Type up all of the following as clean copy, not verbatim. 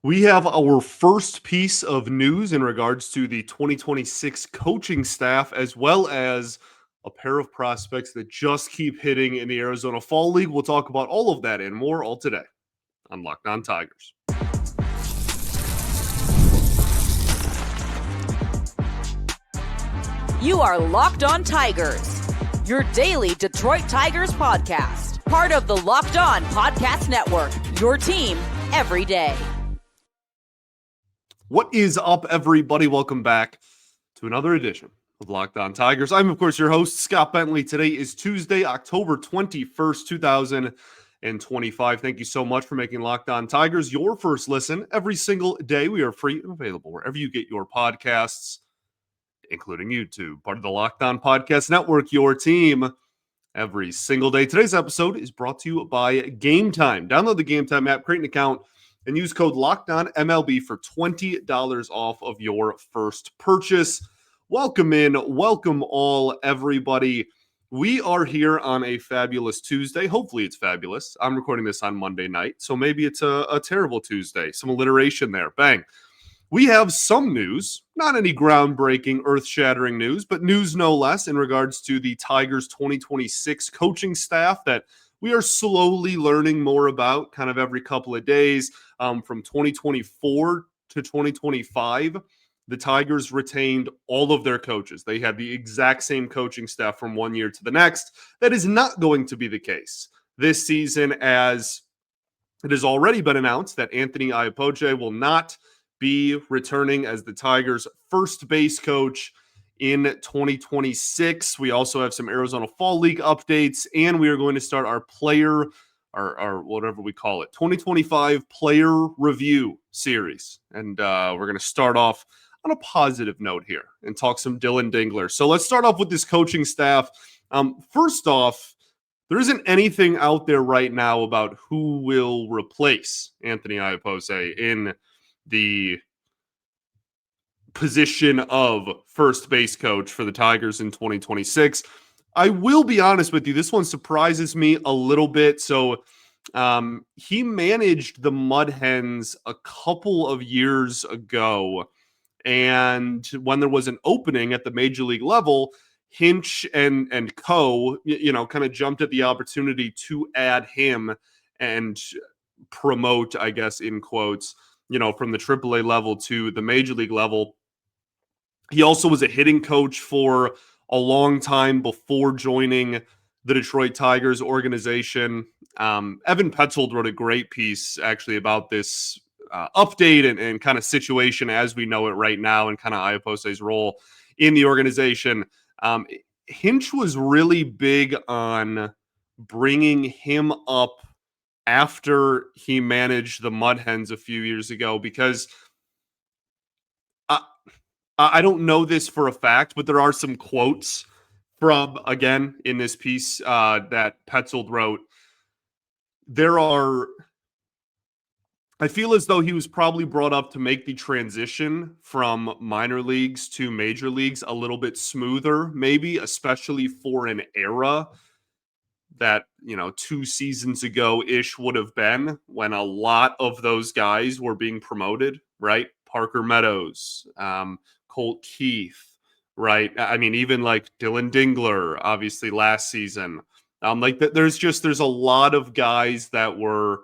We have our first piece of news in regards to the 2026 coaching staff, as well as a pair of prospects that just keep hitting in the Arizona Fall League. We'll talk about all of that and more all today on Locked On Tigers. You are Locked On Tigers, your daily Detroit Tigers podcast. Part of the Locked On Podcast Network, your team every day. What is up, everybody? Welcome back to another edition of Locked On Tigers. I'm, of course, your host, Scott Bentley. Today is Tuesday, October 21st, 2025. Thank you so much for making Locked On Tigers your first listen every single day. We are free and available wherever you get your podcasts, including YouTube, part of the Locked On Podcast Network, your team every single day. Today's episode is brought to you by Game Time. Download the Game Time app, create an account, and use code LOCKEDONMLB for $20 off of your first purchase. Welcome in. Welcome all, everybody. We are here on a fabulous Tuesday. Hopefully it's fabulous. I'm recording this on Monday night, so maybe it's a terrible Tuesday. Some alliteration there. Bang. We have some news, not any groundbreaking, earth-shattering news, but news no less in regards to the Tigers 2026 coaching staff that we are slowly learning more about kind of every couple of days. From 2024 to 2025, the Tigers retained all of their coaches. They had the exact same coaching staff from one year to the next. That is not going to be the case this season, as it has already been announced that Anthony Iapoce will not be returning as the Tigers' first base coach in 2026. We also have some Arizona Fall League updates, and we are going to start our player, our whatever we call it, 2025 player review series. And we're going to start off on a positive note here and talk some Dillong Dingler. So let's start off with this coaching staff. First off, there isn't anything out there right now about who will replace Anthony Iapoce in the position of first base coach for the Tigers in 2026. I will be honest with you, this one surprises me a little bit. So he managed the Mud Hens a couple of years ago, and when there was an opening at the major league level, Hinch and co, kind of jumped at the opportunity to add him and promote, I guess, in quotes, from the AAA level to the major league level. He also was a hitting coach for a long time before joining the Detroit Tigers organization. Evan Petzold wrote a great piece actually about this update and kind of situation as we know it right now, and kind of Iapoce's role in the organization. Hinch was really big on bringing him up after he managed the Mud Hens a few years ago, because I don't know this for a fact, but there are some quotes from, again, in this piece that Petzold wrote. I feel as though he was probably brought up to make the transition from minor leagues to major leagues a little bit smoother, maybe, especially for an era that, 2 seasons ago-ish would have been, when a lot of those guys were being promoted, right? Parker Meadows, Colt Keith, right? I mean, even like Dillong Dingler, obviously last season. There's a lot of guys that were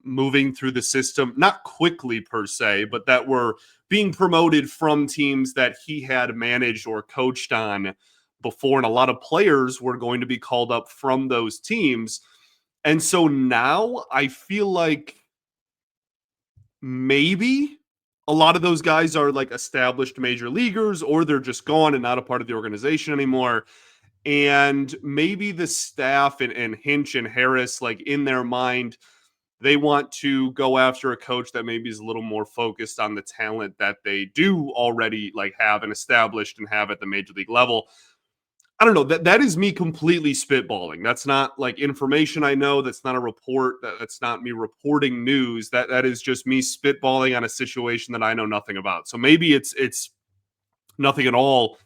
moving through the system, not quickly per se, but that were being promoted from teams that he had managed or coached on before. And a lot of players were going to be called up from those teams. And so now I feel like maybe a lot of those guys are like established major leaguers, or they're just gone and not a part of the organization anymore. And maybe the staff and Hinch and Harris, like in their mind, they want to go after a coach that maybe is a little more focused on the talent that they do already like have and established and have at the major league level. I don't know. That is me completely spitballing. That's not like information I know. That's not a report. That's not me reporting news. That is just me spitballing on a situation that I know nothing about. So maybe it's nothing at all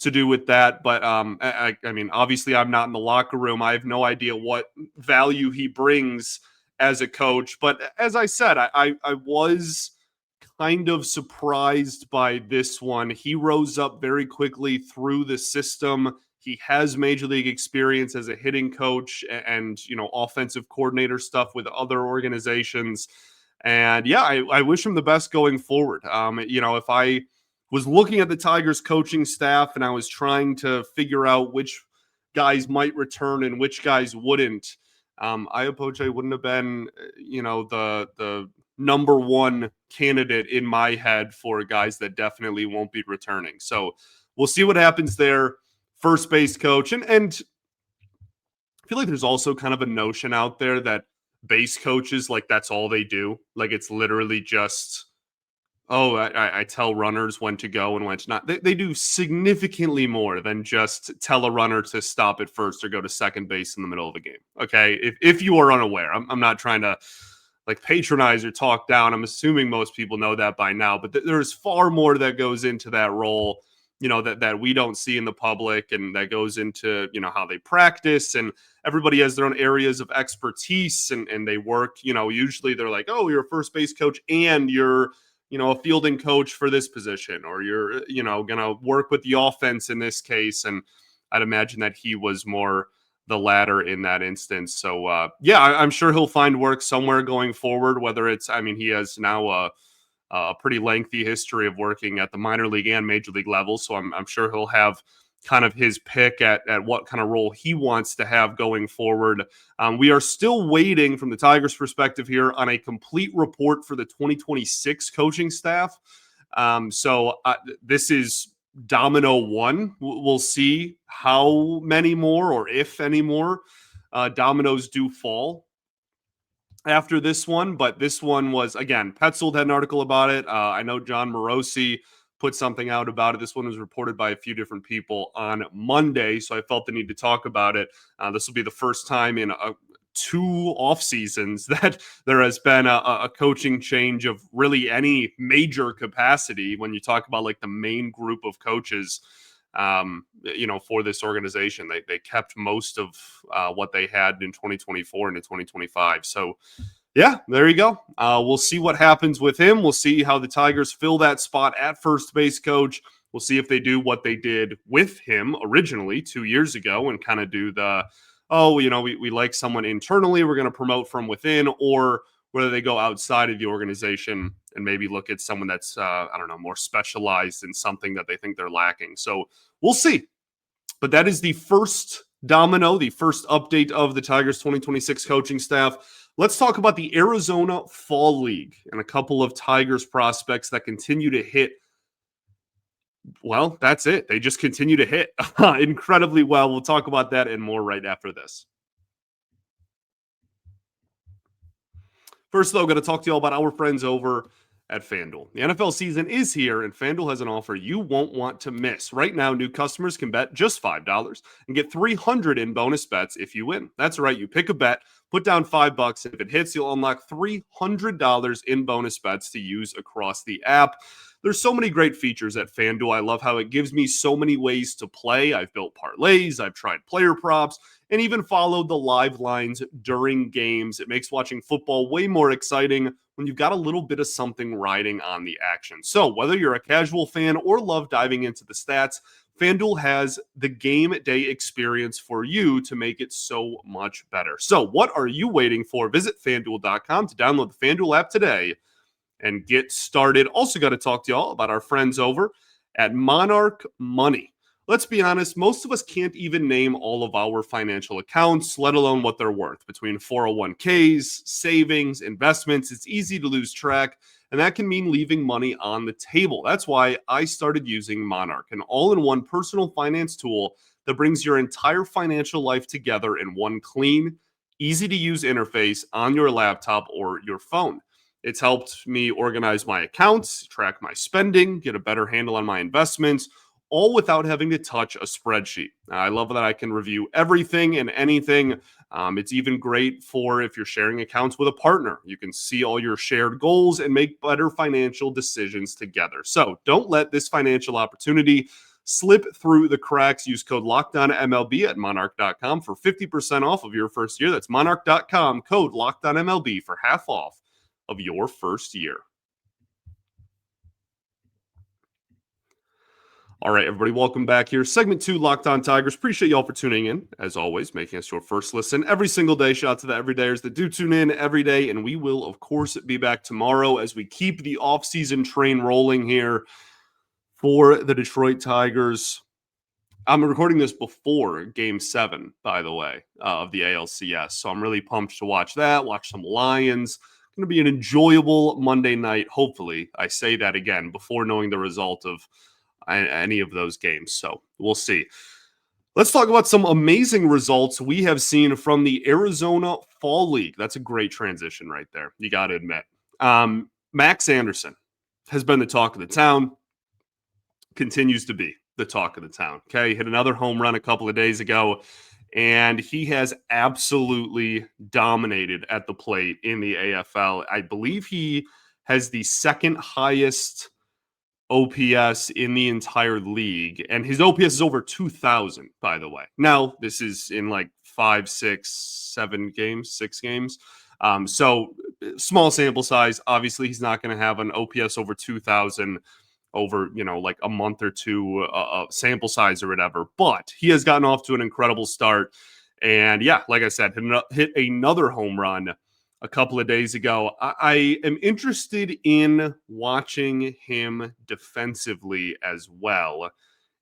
to do with that. But I mean, obviously, I'm not in the locker room. I have no idea what value he brings as a coach. But as I said, I was kind of surprised by this one. He rose up very quickly through the system. He has major league experience as a hitting coach and, offensive coordinator stuff with other organizations. And yeah, I wish him the best going forward. If I was looking at the Tigers coaching staff and I was trying to figure out which guys might return and which guys wouldn't, Iapoce wouldn't have been, the number one candidate in my head for guys that definitely won't be returning. So we'll see what happens there. First base coach. And I feel like there's also kind of a notion out there that base coaches, like, that's all they do. Like, it's literally just, oh, I tell runners when to go and when to not. They do significantly more than just tell a runner to stop at first or go to second base in the middle of a game. Okay, if you are unaware, I'm not trying to like patronize or talk down. I'm assuming most people know that by now, but there's far more that goes into that role, that we don't see in the public, and that goes into, how they practice, and everybody has their own areas of expertise, and they work, usually they're like, oh, you're a first base coach and you're, a fielding coach for this position, or you're, going to work with the offense in this case. And I'd imagine that he was more the latter in that instance. So, yeah, I'm sure he'll find work somewhere going forward, whether it's, he has now a pretty lengthy history of working at the minor league and major league level. So I'm sure he'll have kind of his pick at what kind of role he wants to have going forward. We are still waiting from the Tigers' perspective here on a complete report for the 2026 coaching staff. So this is domino one. We'll see how many more, or if any more, dominoes do fall after this one. But this one was, again, Petzold had an article about it. I know John Morosi put something out about it. This one was reported by a few different people on Monday, so I felt the need to talk about it. This will be the first time in 2 off seasons that there has been a coaching change of really any major capacity when you talk about like the main group of coaches for this organization. They kept most of what they had in 2024 into 2025. So yeah, there you go. We'll see what happens with him. We'll see how the Tigers fill that spot at first base coach. We'll see if they do what they did with him originally 2 years ago and kind of do the, we like someone internally, we're going to promote from within, or whether they go outside of the organization and maybe look at someone that's, more specialized in something that they think they're lacking. So we'll see. But that is the first domino, the first update of the Tigers 2026 coaching staff. Let's talk about the Arizona Fall League and a couple of Tigers prospects that continue to hit. Well, that's it. They just continue to hit incredibly well. We'll talk about that and more right after this. First, though, going to talk to you all about our friends over at FanDuel. The NFL season is here, and FanDuel has an offer you won't want to miss. Right now, new customers can bet just $5 and get $300 in bonus bets if you win. That's right. You pick a bet, put down $5, and if it hits, you'll unlock $300 in bonus bets to use across the app. There's so many great features at FanDuel. I love how it gives me so many ways to play. I've built parlays, I've tried player props, and even followed the live lines during games. It makes watching football way more exciting when you've got a little bit of something riding on the action. So whether you're a casual fan or love diving into the stats, FanDuel has the game day experience for you to make it so much better. So what are you waiting for? Visit FanDuel.com to download the FanDuel app today and get started. Also got to talk to y'all about our friends over at Monarch Money. Let's be honest, most of us can't even name all of our financial accounts, let alone what they're worth. Between 401ks, savings, investments, it's easy to lose track, and that can mean leaving money on the table. That's why I started using Monarch, an all-in-one personal finance tool that brings your entire financial life together in one clean, easy-to-use interface on your laptop or your phone. It's helped me organize my accounts, track my spending, get a better handle on my investments, all without having to touch a spreadsheet. I love that I can review everything and anything. It's even great for if you're sharing accounts with a partner. You can see all your shared goals and make better financial decisions together. So don't let this financial opportunity slip through the cracks. Use code LOCKEDONMLB at monarch.com for 50% off of your first year. That's monarch.com, code LOCKEDONMLB for half off of your first year. All right, everybody, welcome back here. Segment 2, Locked On Tigers. Appreciate y'all for tuning in, as always, making us your first listen every single day. Shout out to the everydayers that do tune in every day, and we will, of course, be back tomorrow as we keep the offseason train rolling here for the Detroit Tigers. I'm recording this before Game 7, by the way, of the ALCS, so I'm really pumped to watch that, watch some Lions. Going to be an enjoyable Monday night, hopefully. I say that again before knowing the result of any of those games. So we'll see. Let's talk about some amazing results we have seen from the Arizona Fall League. That's a great transition right there. You got to admit. Max Anderson has been the talk of the town, continues to be the talk of the town. Okay. He hit another home run a couple of days ago, and he has absolutely dominated at the plate in the AFL. I believe he has the second highest OPS in the entire league, and his OPS is over 2,000, by the way. Now, this is in like 5, 6, 7 games, 6 games. So small sample size. Obviously, he's not going to have an OPS over 2,000 over, like a month or two sample size or whatever, but he has gotten off to an incredible start. And yeah, like I said, hit another home run a couple of days ago. I am interested in watching him defensively as well,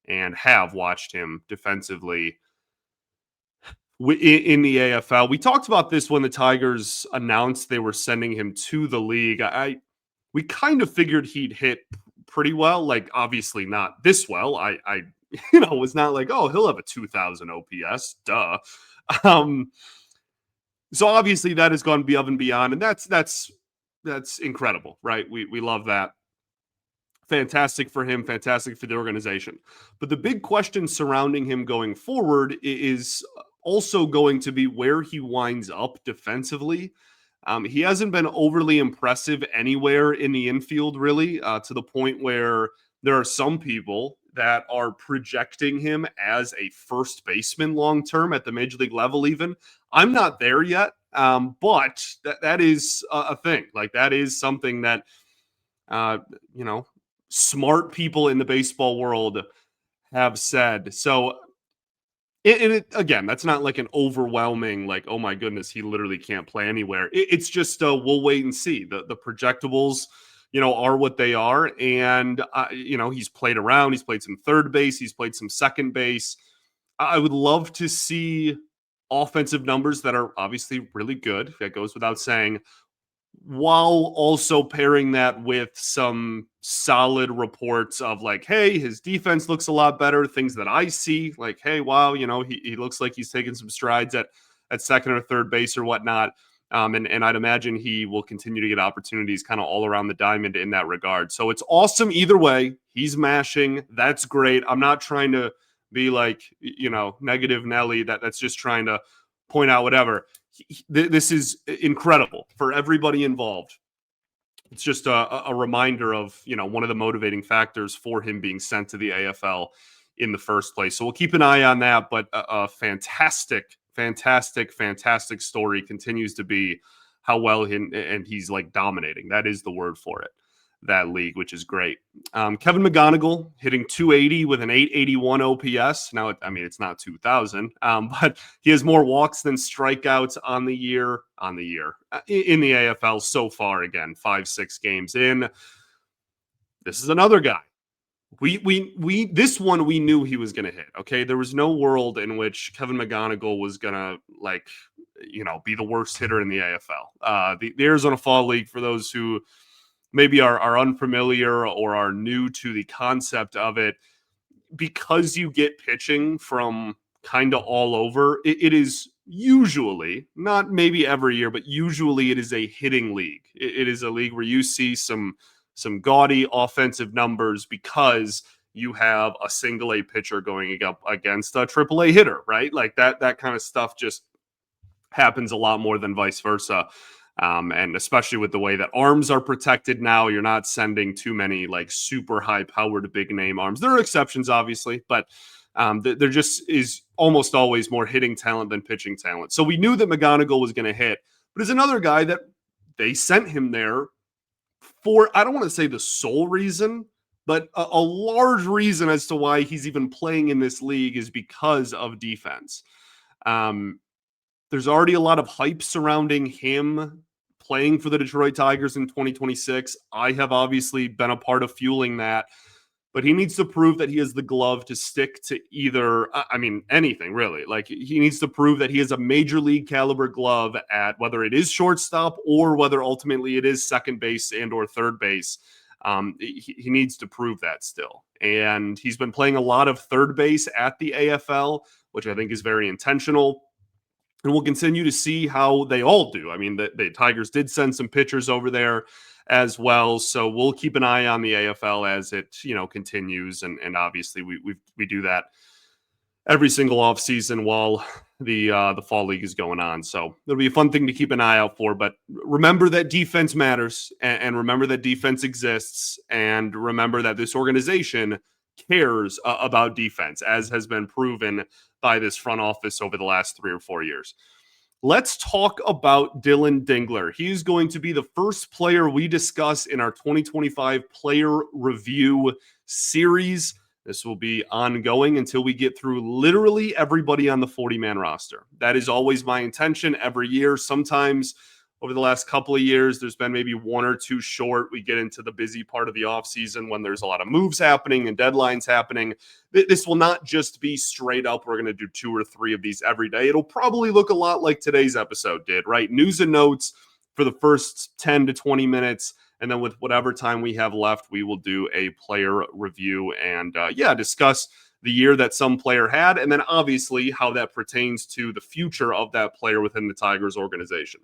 and have watched him defensively in the AFL. We talked about this when the Tigers announced they were sending him to the league. We kind of figured he'd hit pretty well, like obviously not this well. I was not like, oh, he'll have a 2,000 OPS, duh. So obviously that has gone above and beyond, and that's incredible, right? We love that. Fantastic for him, fantastic for the organization. But the big question surrounding him going forward is also going to be where he winds up defensively. He hasn't been overly impressive anywhere in the infield, really, to the point where there are some people that are projecting him as a first baseman long-term at the major league level even. I'm not there yet, but that is a thing. Like, that is something that, smart people in the baseball world have said. So, again, that's not like an overwhelming, like, oh my goodness, he literally can't play anywhere. It's just, we'll wait and see. The projectables, are what they are. And, he's played around. He's played some third base. He's played some second base. I would love to see offensive numbers that are obviously really good. That goes without saying, while also pairing that with some solid reports of like, hey, his defense looks a lot better. Things that I see, like, hey, wow, he looks like he's taking some strides at second or third base or whatnot. And I'd imagine he will continue to get opportunities kind of all around the diamond in that regard. So it's awesome either way. He's mashing. That's great. I'm not trying to be like, negative Nelly. That's just trying to point out whatever. This is incredible for everybody involved. It's just a reminder of, one of the motivating factors for him being sent to the AFL in the first place. So we'll keep an eye on that, but a fantastic story continues to be how well and he's like dominating. That is the word for it, that league, which is great. Kevin McGonigal hitting 280 with an 881 OPS. Now, it's not 2,000, but he has more walks than strikeouts on the year in the AFL so far. Again, 5-6 games in. This is another guy. This one we knew he was going to hit. Okay, there was no world in which Kevin McGonigal was going to be the worst hitter in the AFL. The Arizona Fall League, for those who maybe are unfamiliar or are new to the concept of it, because you get pitching from kind of all over, it is usually, not maybe every year, but usually it is a hitting league. It is a league where you see some gaudy offensive numbers because you have a single A pitcher going up against a triple A hitter, right? Like that kind of stuff just happens a lot more than vice versa. And especially with the way that arms are protected now, you're not sending too many like super high powered big name arms. There are exceptions, obviously, but there just is almost always more hitting talent than pitching talent. So we knew that McGonigal was going to hit, but it's another guy that they sent him there for, I don't want to say the sole reason, but a large reason as to why he's even playing in this league is because of defense. There's already a lot of hype surrounding him playing for the Detroit Tigers in 2026. I have obviously been a part of fueling that, but he needs to prove that he has the glove to stick to either, anything really. Like, he needs to prove that he has a major league caliber glove at whether it is shortstop or whether ultimately it is second base and or third base. He needs to prove that still. And he's been playing a lot of third base at the AFL, which I think is very intentional. And we'll continue to see how they all do. I mean, the Tigers did send some pitchers over there as well, so we'll keep an eye on the AFL as it continues. And obviously we do that every single offseason while the fall league is going on. So it'll be a fun thing to keep an eye out for. But remember that defense matters, and remember that defense exists, and remember that this organization cares about defense, as has been proven by this front office over the last 3 or 4 years. Let's talk about Dillong Dingler. He's going to be the first player we discuss in our 2025 player review series. This will be ongoing until we get through literally everybody on the 40-man roster. That is always my intention every year. Sometimes over the last couple of years, there's been maybe 1 or 2 short. We get into the busy part of the offseason when there's a lot of moves happening and deadlines happening. This will not just be straight up, we're going to do 2 or 3 of these every day. It'll probably look a lot like today's episode did, right? News and notes for the first 10 to 20 minutes. And then with whatever time we have left, we will do a player review and discuss the year that some player had, and then obviously how that pertains to the future of that player within the Tigers organization.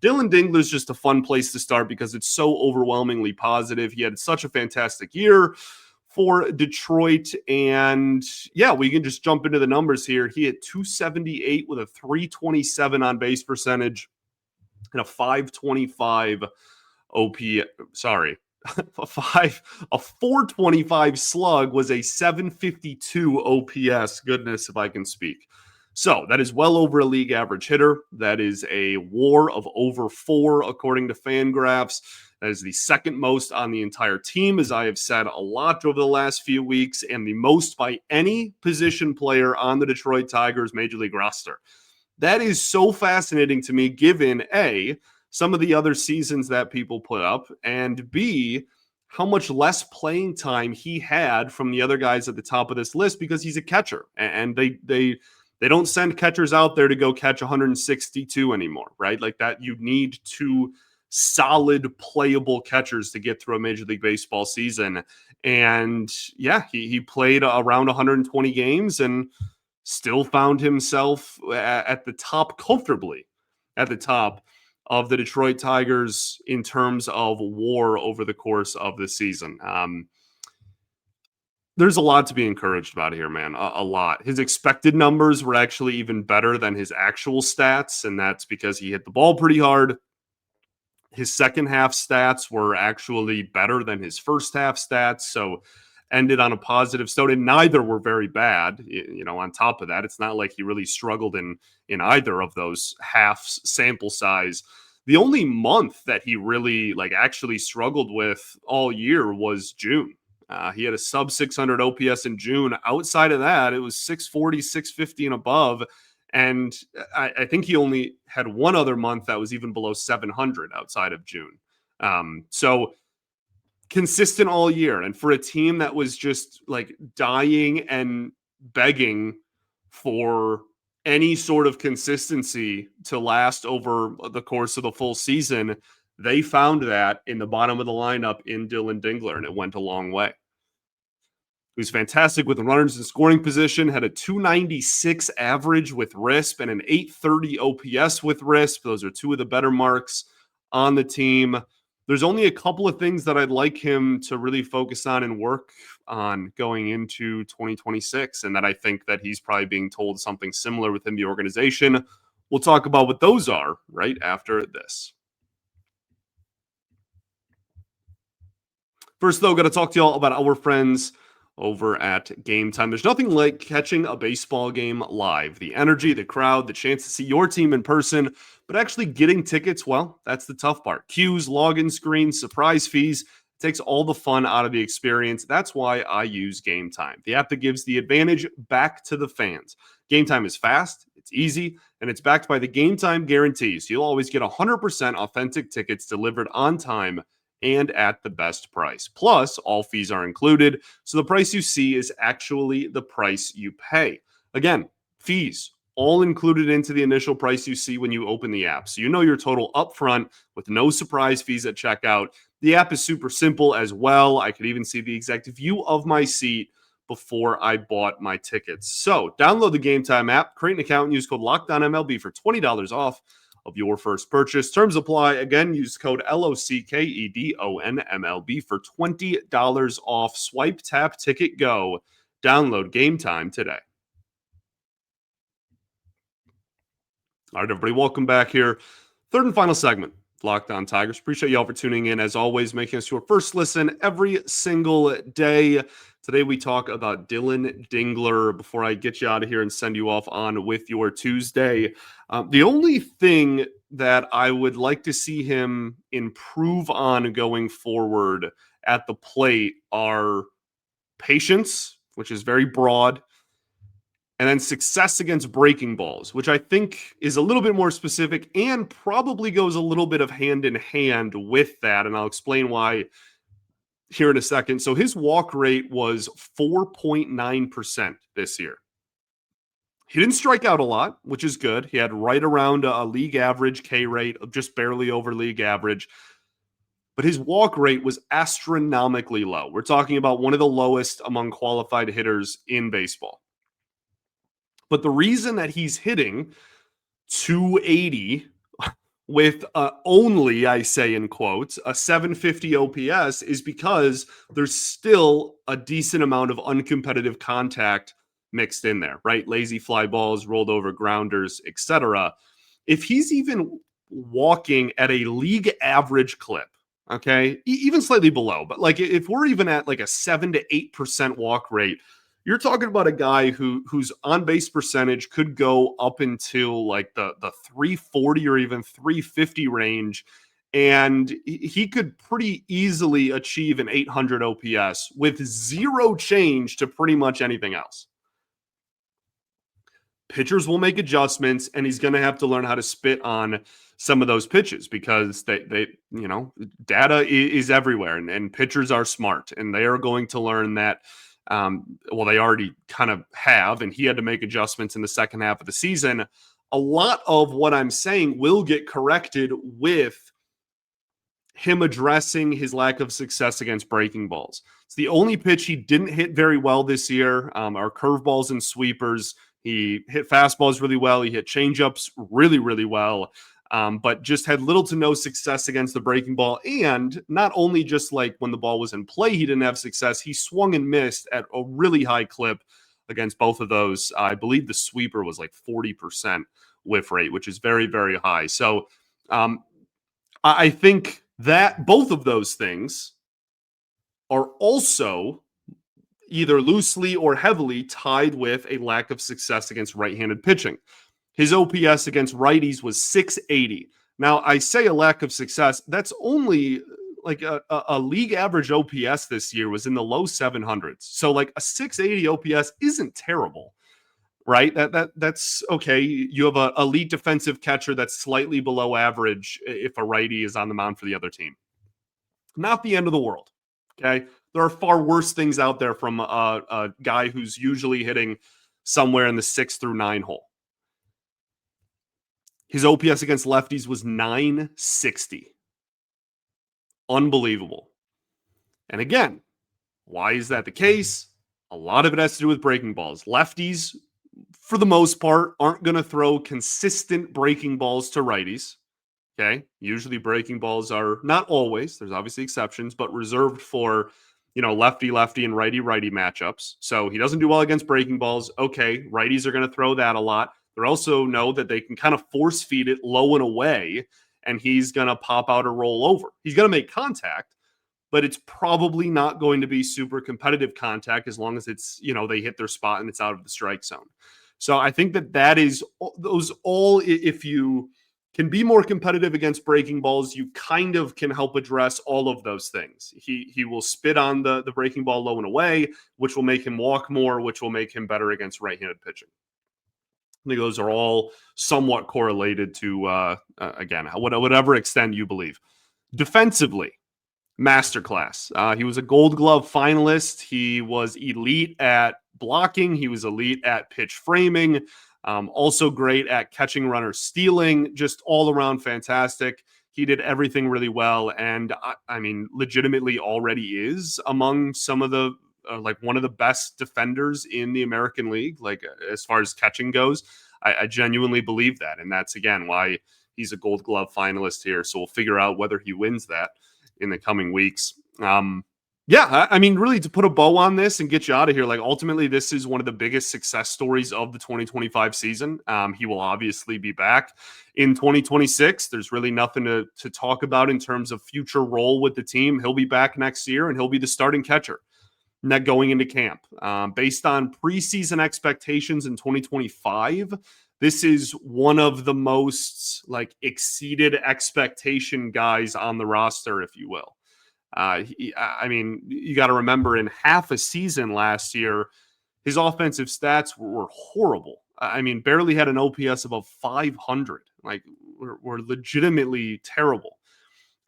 Dillong Dingler is just a fun place to start because it's so overwhelmingly positive. He had such a fantastic year for Detroit, and we can just jump into the numbers here. He had 278 with a 327 on base percentage and a 525 a 425 slug was a 752 OPS. Goodness, if I can speak. So that is well over a league average hitter. That is a WAR of over 4, according to Fangraphs. That is the second most on the entire team, as I have said a lot over the last few weeks, and the most by any position player on the Detroit Tigers Major League roster. That is so fascinating to me, given A, some of the other seasons that people put up, and B, how much less playing time he had from the other guys at the top of this list because he's a catcher, and they don't send catchers out there to go catch 162 anymore, right? Like that, you need 2 solid playable catchers to get through a Major League Baseball season. And he played around 120 games and still found himself at the top, comfortably at the top of the Detroit Tigers in terms of WAR over the course of the season. There's a lot to be encouraged about here, man. A lot. His expected numbers were actually even better than his actual stats, and that's because he hit the ball pretty hard. His second half stats were actually better than his first half stats, so ended on a positive note, and neither were very bad. On top of that, it's not like he really struggled in either of those half sample size. The only month that he really actually struggled with all year was June. He had a sub 600 OPS in June. Outside of that, it was 640, 650 and above. And I think he only had one other month that was even below 700 outside of June. So consistent all year. And for a team that was just dying and begging for any sort of consistency to last over the course of the full season, they found that in the bottom of the lineup in Dillong Dingler, and it went a long way. He was fantastic with runners in scoring position, had a 296 average with RISP and an 830 OPS with RISP. Those are 2 of the better marks on the team. There's only a couple of things that I'd like him to really focus on and work on going into 2026, and that I think that he's probably being told something similar within the organization. We'll talk about what those are right after this. First, though, got to talk to y'all about our friends over at Game Time. There's nothing like catching a baseball game live. The energy, the crowd, the chance to see your team in person, but actually getting tickets, well, that's the tough part. Queues, login screens, surprise fees. Takes all the fun out of the experience. That's why I use Game Time, the app that gives the advantage back to the fans. Game Time is fast, it's easy, and it's backed by the Game Time guarantee. So you'll always get 100% authentic tickets delivered on time and at the best price. Plus, all fees are included, so the price you see is actually the price you pay. Again, fees all included into the initial price you see when you open the app. So you know your total upfront with no surprise fees at checkout. The app is super simple as well. I could even see the exact view of my seat before I bought my tickets. So download the Game Time app, create an account, and use code LOCKEDONMLB for $20 off of your first purchase. Terms apply. Again, use code LOCKEDONMLB for $20 off. Swipe, tap, ticket, go. Download Game Time today. All right, everybody, welcome back here. Third and final segment, Locked On Tigers. Appreciate y'all for tuning in, as always, making us your first listen every single day. Today we talk about Dillong Dingler before I get you out of here and send you off on with your Tuesday. The only thing that I would like to see him improve on going forward at the plate are patience, which is very broad, and then success against breaking balls, which I think is a little bit more specific and probably goes a little bit of hand in hand with that. And I'll explain why here in a second. So his walk rate was 4.9% this year. He didn't strike out a lot, which is good. He had right around a league average K rate of just barely over league average. But his walk rate was astronomically low. We're talking about one of the lowest among qualified hitters in baseball. But the reason that he's hitting 280 with only, I say in quotes, a 750 OPS is because there's still a decent amount of uncompetitive contact mixed in there, right? Lazy fly balls, rolled over grounders, etc. If he's even walking at a league average clip, okay, even slightly below, but like if we're even at like a 7 to 8% walk rate, you're talking about a guy whose on-base percentage could go up until like the 340 or even 350 range, and he could pretty easily achieve an 800 OPS with zero change to pretty much anything else. Pitchers will make adjustments, and he's going to have to learn how to spit on some of those pitches because they data is everywhere, and pitchers are smart, and they are going to learn that. They already kind of have, and he had to make adjustments in the second half of the season. A lot of what I'm saying will get corrected with him addressing his lack of success against breaking balls. It's the only pitch he didn't hit very well this year are curveballs and sweepers. He hit fastballs really well. He hit changeups really, really well. But just had little to no success against the breaking ball. And not only just like when the ball was in play, he didn't have success. He swung and missed at a really high clip against both of those. I believe the sweeper was like 40% whiff rate, which is very, very high. So I think that both of those things are also either loosely or heavily tied with a lack of success against right-handed pitching. His OPS against righties was 680. Now, I say a lack of success. That's only like a league average OPS this year was in the low 700s. So like a 680 OPS isn't terrible, right? That's okay. You have a elite defensive catcher that's slightly below average if a righty is on the mound for the other team. Not the end of the world, okay? There are far worse things out there from a guy who's usually hitting somewhere in the 6 through 9 hole. His OPS against lefties was 960. Unbelievable. And again, why is that the case? A lot of it has to do with breaking balls. Lefties, for the most part, aren't going to throw consistent breaking balls to righties. Okay. Usually breaking balls are not always, there's obviously exceptions, but reserved for, lefty and righty matchups. So he doesn't do well against breaking balls. Okay. Righties are going to throw that a lot. They also know that they can kind of force feed it low and away, and he's going to pop out or roll over. He's going to make contact, but it's probably not going to be super competitive contact as long as it's, they hit their spot and it's out of the strike zone. So I think that is those all, if you can be more competitive against breaking balls, you kind of can help address all of those things. He will spit on the breaking ball low and away, which will make him walk more, which will make him better against right-handed pitching. I think those are all somewhat correlated to, again, whatever extent you believe. Defensively, masterclass. He was a Gold Glove finalist. He was elite at blocking. He was elite at pitch framing. Also great at catching runners, stealing, just all around fantastic. He did everything really well. And I mean, legitimately already is among some of the, like one of the best defenders in the American League, like as far as catching goes. I genuinely believe that. And that's, again, why he's a Gold Glove finalist here. So we'll figure out whether he wins that in the coming weeks. Yeah, I mean, really, to put a bow on this and get you out of here, like ultimately, this is one of the biggest success stories of the 2025 season. He will obviously be back in 2026. There's really nothing to talk about in terms of future role with the team. He'll be back next year, and he'll be the starting catcher net going into camp. Based on preseason expectations in 2025, this is one of the most like exceeded expectation guys on the roster, if you will. I mean, you got to remember, in half a season last year, his offensive stats were horrible. I mean, barely had an OPS above 500. Like, were legitimately terrible.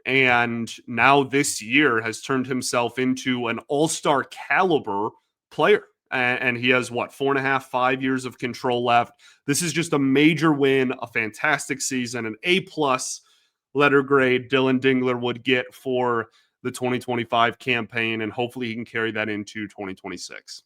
And now this year has turned himself into an all-star caliber player. And he has, 4.5, 5 years of control left. This is just a major win, a fantastic season, an A-plus letter grade Dillong Dingler would get for the 2025 campaign, and hopefully he can carry that into 2026.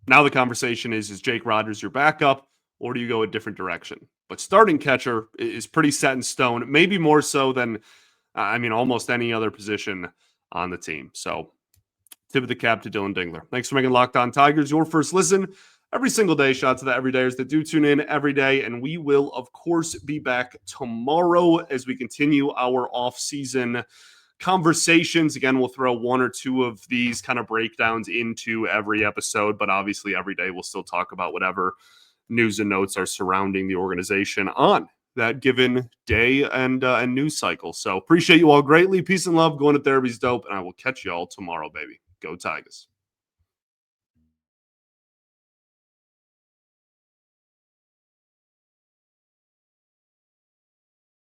Now the conversation is Jake Rogers your backup, or do you go a different direction? But starting catcher is pretty set in stone, maybe more so than, almost any other position on the team. So tip of the cap to Dillong Dingler. Thanks for making Locked On Tigers your first listen every single day. Shout out to the everydayers that do tune in every day. And we will, of course, be back tomorrow as we continue our off-season conversations. Again, we'll throw one or two of these kind of breakdowns into every episode, but obviously every day we'll still talk about whatever news and notes are surrounding the organization on that given day and news cycle. So appreciate you all greatly. Peace and love. Going to therapy's dope. And I will catch you all tomorrow, baby. Go Tigers.